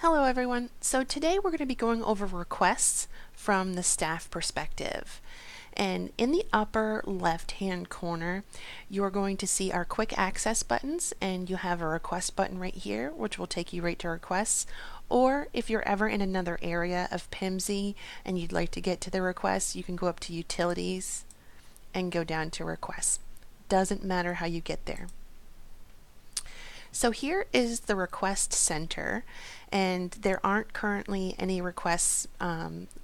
Hello everyone. So today we're going to be going over requests from the staff perspective. And in the upper left hand corner, you're going to see our quick access buttons, and you have a request button right here, which will take you right to requests. Or if you're ever in another area of PIMSy and you'd like to get to the requests, you can go up to utilities and go down to requests. Doesn't matter how you get there. So here is the request center, and there aren't currently any requests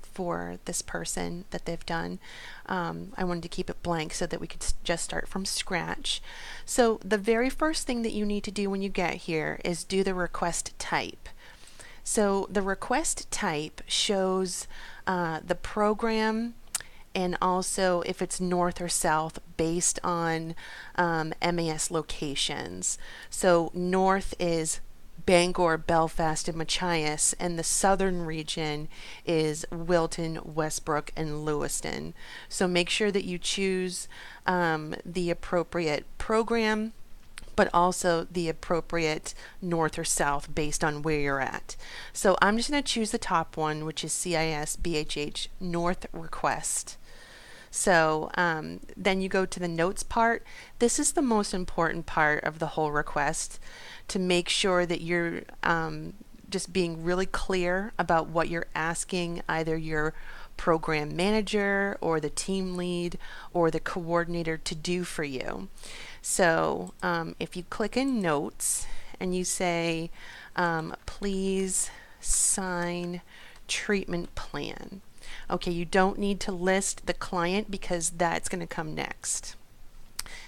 for this person that they've done. I wanted to keep it blank so that we could just start from scratch. So the very first thing that you need to do when you get here is do the request type. So the request type shows the program and also if it's north or south based on MAS locations. So north is Bangor, Belfast, and Machias, and the southern region is Wilton, Westbrook, and Lewiston. So make sure that you choose the appropriate program, but also the appropriate north or south based on where you're at. So I'm just going to choose the top one, which is CIS BHH North Request. So then you go to the notes part. This is the most important part of the whole request, to make sure that you're just being really clear about what you're asking either your program manager or the team lead or the coordinator to do for you. So if you click in notes and you say, please sign treatment plan. Okay, you don't need to list the client because that's going to come next.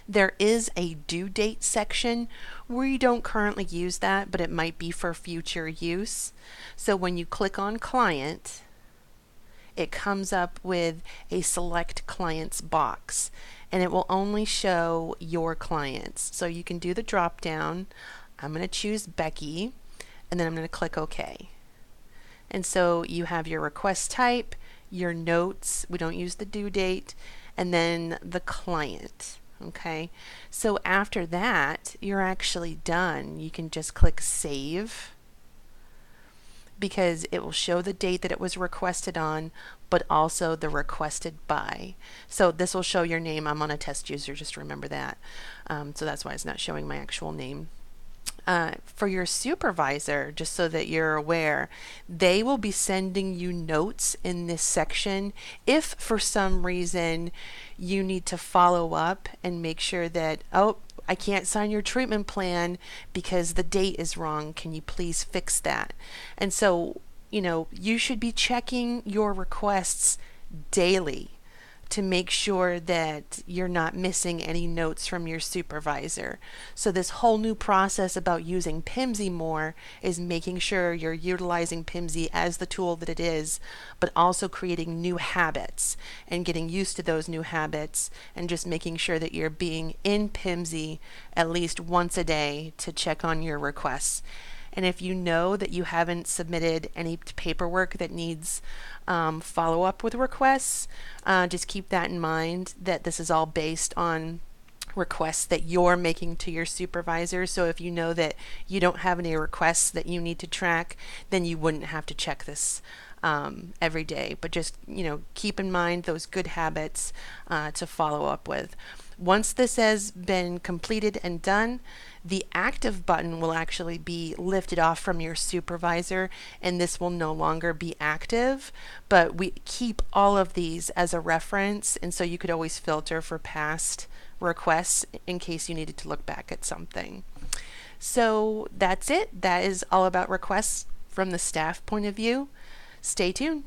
There is a due date section. We don't currently use that, but it might be for future use. So when you click on client, it comes up with a select clients box, and it will only show your clients. So you can do the drop down. I'm going to choose Becky, and then I'm going to click OK. And so you have your request type, your notes, we don't use the due date, and then the client. Okay, so after that, you're actually done. You can just click save, because it will show the date that it was requested on, but also the requested by. So this will show your name. I'm on a test user, just remember that. So that's why it's not showing my actual name. For your supervisor, just so that you're aware, they will be sending you notes in this section if for some reason you need to follow up and make sure that, oh, I can't sign your treatment plan because the date is wrong. Can you please fix that? And so, you should be checking your requests daily to make sure that you're not missing any notes from your supervisor. So this whole new process about using PIMSy more is making sure you're utilizing PIMSy as the tool that it is, but also creating new habits and getting used to those new habits, and just making sure that you're being in PIMSy at least once a day to check on your requests. And if you know that you haven't submitted any paperwork that needs follow-up with requests, just keep that in mind, that this is all based on requests that you're making to your supervisor. So if you know that you don't have any requests that you need to track, then you wouldn't have to check this every day. But just keep in mind those good habits to follow up with. Once this has been completed and done, the active button will actually be lifted off from your supervisor, and this will no longer be active, but we keep all of these as a reference, and so you could always filter for past requests in case you needed to look back at something. So that's it. That is all about requests from the staff point of view. Stay tuned.